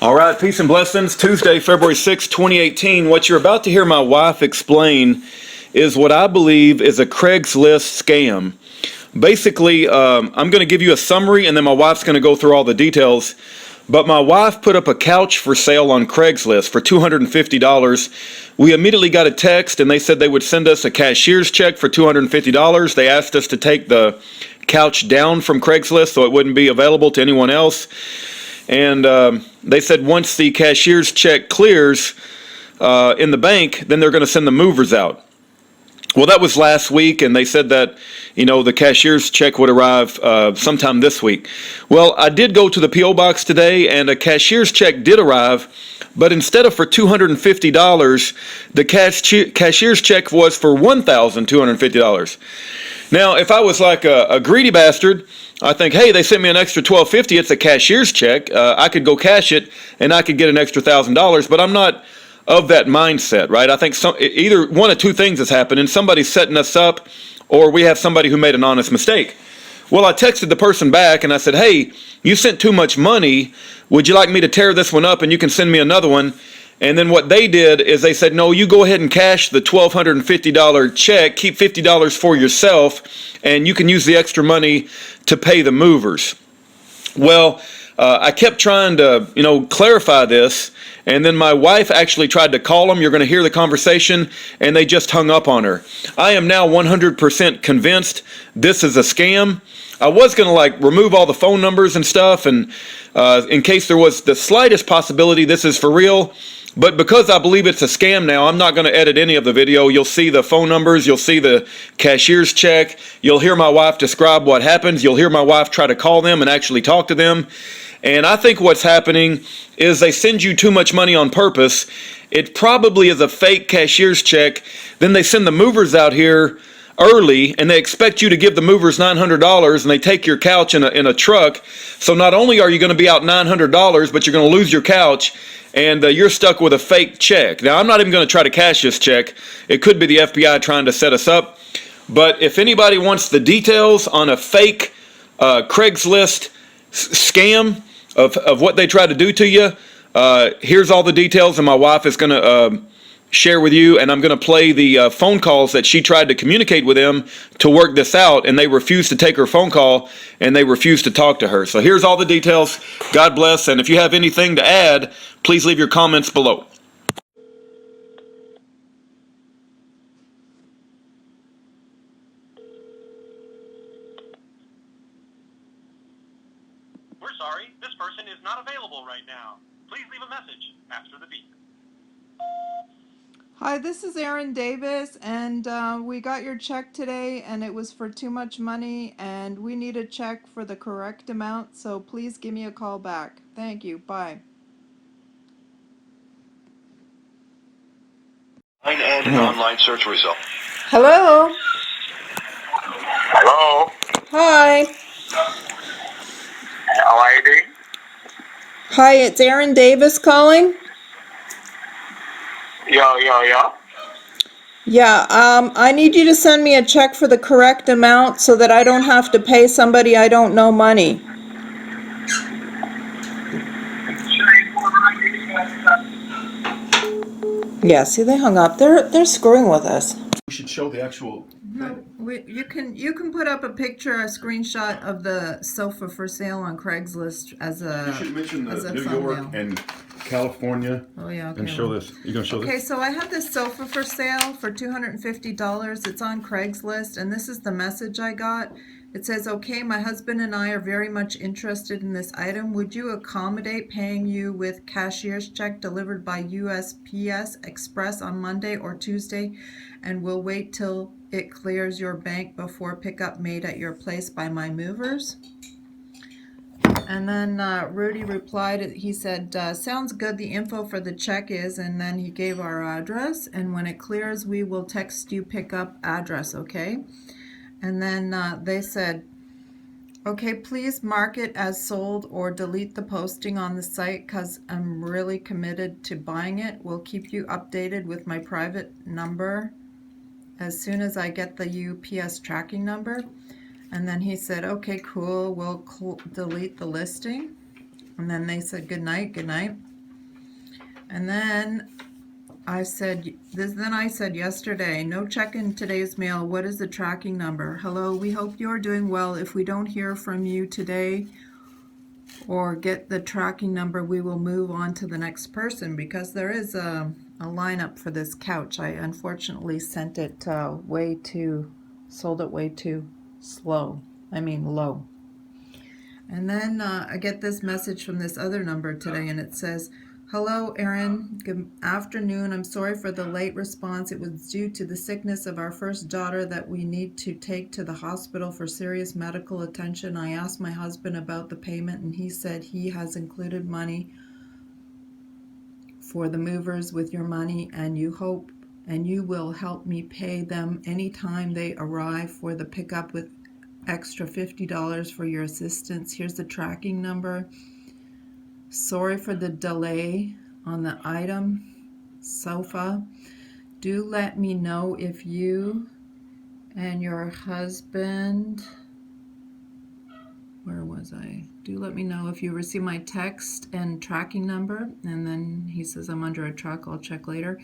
All right, peace and blessings. Tuesday, February 6, 2018. What you're about to hear my wife explain is what I believe is a Craigslist scam. Basically, I'm going to give you a summary and then my wife's going to go through all the details. But my wife put up a couch for sale on Craigslist for $250. We immediately got a text and they said they would send us a cashier's check for $250. They asked us to take the couch down from Craigslist so it wouldn't be available to anyone else. And they said once the cashier's check clears in the bank, then they're going to send the movers out. Well, that was last week, and they said that, the cashier's check would arrive sometime this week. Well, I did go to the P.O. box today, and a cashier's check did arrive, but instead of for $250, the cashier's check was for $1,250. Now, if I was like a greedy bastard, I think, hey, they sent me an extra $1,250. It's a cashier's check. I could go cash it, and I could get an extra $1,000. But I'm not of that mindset, right? I think either one of two things has happened, and somebody's setting us up, or we have somebody who made an honest mistake. Well, I texted the person back, and I said, hey, you sent too much money. Would you like me to tear this one up, and you can send me another one? And then what they did is they said, no, you go ahead and cash the $1,250 check, keep $50 for yourself, and you can use the extra money to pay the movers. Well, I kept trying to, clarify this, and then my wife actually tried to call them. You're going to hear the conversation, and they just hung up on her. I am now 100% convinced this is a scam. I was going to remove all the phone numbers and stuff, and in case there was the slightest possibility this is for real. But because I believe it's a scam now, I'm not going to edit any of the video. You'll see the phone numbers. You'll see the cashier's check. You'll hear my wife describe what happens. You'll hear my wife try to call them and actually talk to them. And I think what's happening is they send you too much money on purpose. It probably is a fake cashier's check. Then they send the movers out here early, and they expect you to give the movers $900, and they take your couch in a truck. So not only are you going to be out $900, but you're going to lose your couch, and you're stuck with a fake check. Now, I'm not even going to try to cash this check. It could be the FBI trying to set us up. But if anybody wants the details on a fake Craigslist scam of what they try to do to you, here's all the details, and my wife is going to share with you, and I'm going to play the phone calls that she tried to communicate with them to work this out, and they refused to take her phone call, and they refused to talk to her. So here's all the details. God bless, and if you have anything to add, please leave your comments below. We're sorry, this person is not available right now. Please leave a message after the beep. Hi, this is Erin Davis, and we got your check today, and it was for too much money, and we need a check for the correct amount, so please give me a call back. Thank you. Bye. And an online search result. Hello. Hello. Hi. How are you doing? Hi, it's Erin Davis calling. Yeah. Yeah, I need you to send me a check for the correct amount so that I don't have to pay somebody I don't know money. Yeah, see, they hung up. They're screwing with us. We should show the actual... No, you can put up a picture, a screenshot of the sofa for sale on Craigslist as a You should mention as a New thumbnail. York and California. Oh yeah, okay. And show this. You gonna show Okay, this? so I have this sofa for sale for $250. It's on Craigslist, and this is the message I got. It says, okay, my husband and I are very much interested in this item. Would you accommodate paying you with cashier's check delivered by USPS Express on Monday or Tuesday? And we'll wait till it clears your bank before pickup made at your place by my movers. And then Rudy replied, he said, sounds good, the info for the check is, and then he gave our address, and when it clears, we will text you pickup address, okay? And then they said, okay, please mark it as sold or delete the posting on the site because I'm really committed to buying it. We'll keep you updated with my private number as soon as I get the UPS tracking number. And then he said, okay, cool, we'll delete the listing. And then they said, good night, good night. And then I said yesterday, no check in today's mail. What is the tracking number? Hello, we hope you're doing well. If we don't hear from you today or get the tracking number, we will move on to the next person, because there is a lineup for this couch. I unfortunately sold it way too low. And then I get this message from this other number today, and it says, hello, Erin. Good afternoon. I'm sorry for the late response. It was due to the sickness of our first daughter that we need to take to the hospital for serious medical attention. I asked my husband about the payment, and he said he has included money for the movers with your money, and you will help me pay them anytime they arrive for the pickup with extra $50 for your assistance. Here's the tracking number. Sorry for the delay on the item sofa. Do let me know if you and your husband, do let me know if you receive my text and tracking number. And then he says, I'm under a truck, I'll check later.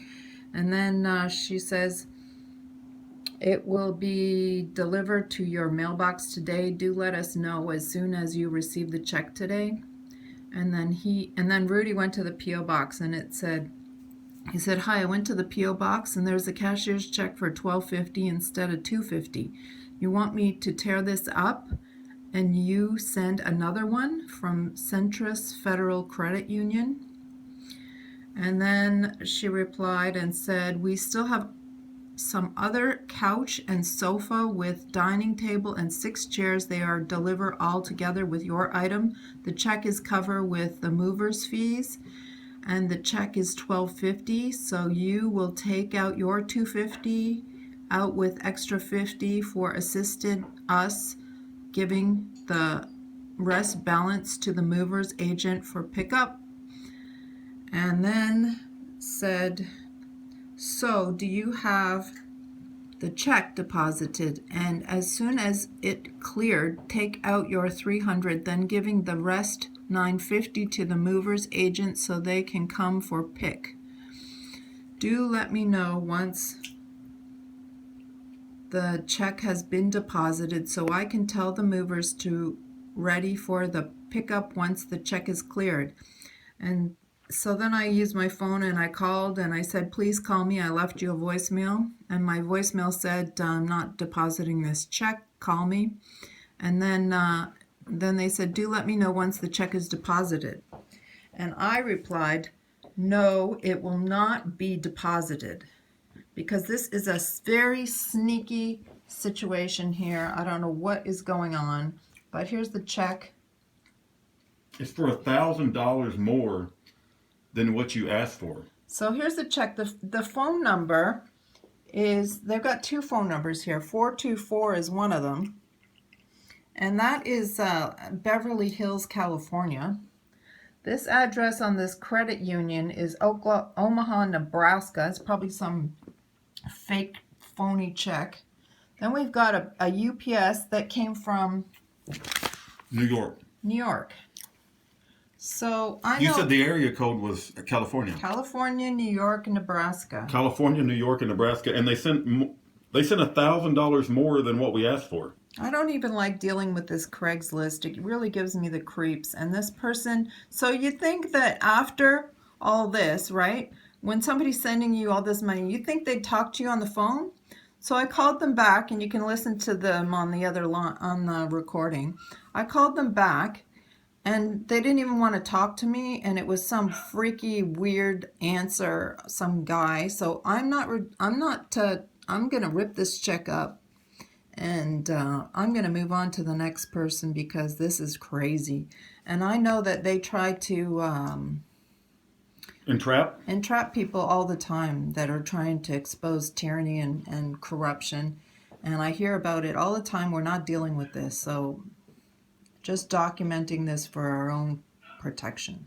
And then she says, it will be delivered to your mailbox today. Do let us know as soon as you receive the check today. And then Rudy went to the P.O. box, and he said, hi, I went to the P.O. box, and there's a cashier's check for $12.50 instead of $2.50. You want me to tear this up and you send another one from Centris Federal Credit Union? And then she replied and said, we still have some other couch and sofa with dining table and 6 chairs. They are delivered all together with your item. The check is covered with the mover's fees, and the check is $12.50. So you will take out your $2.50 out with extra $50 for assisted us, giving the rest balance to the mover's agent for pickup. And then said, so do you have the check deposited? And as soon as it cleared, take out your $300, then giving the rest $950 to the mover's agent so they can come for pick. Do let me know once the check has been deposited so I can tell the movers to ready for the pickup once the check is cleared. And so then I used my phone and I called and I said, please call me. I left you a voicemail, and my voicemail said, I'm not depositing this check. Call me. And then they said, do let me know once the check is deposited. And I replied, no, it will not be deposited, because this is a very sneaky situation here. I don't know what is going on, but here's the check. It's for $1,000 more than what you asked for. So here's the check. The phone number is, they've got 2 phone numbers here. 424 is one of them, and that is Beverly Hills, California. This address on this credit union is Omaha, Nebraska. It's probably some fake phony check. Then we've got a UPS that came from New York. New York. So I know You said the area code was California. California, New York, and Nebraska. California, New York, and Nebraska, and they sent $1,000 more than what we asked for. I don't even like dealing with this Craigslist. It really gives me the creeps. And this person, so you think that after all this, right, when somebody's sending you all this money, you think they'd talk to you on the phone? So I called them back, and you can listen to them on the other line, on the recording. I called them back, and they didn't even want to talk to me, and it was some freaky weird answer, some guy. So I'm going to rip this check up, and I'm going to move on to the next person, because this is crazy. And I know that they try to entrap people all the time that are trying to expose tyranny and corruption. And I hear about it all the time. We're not dealing with this. So just documenting this for our own protection.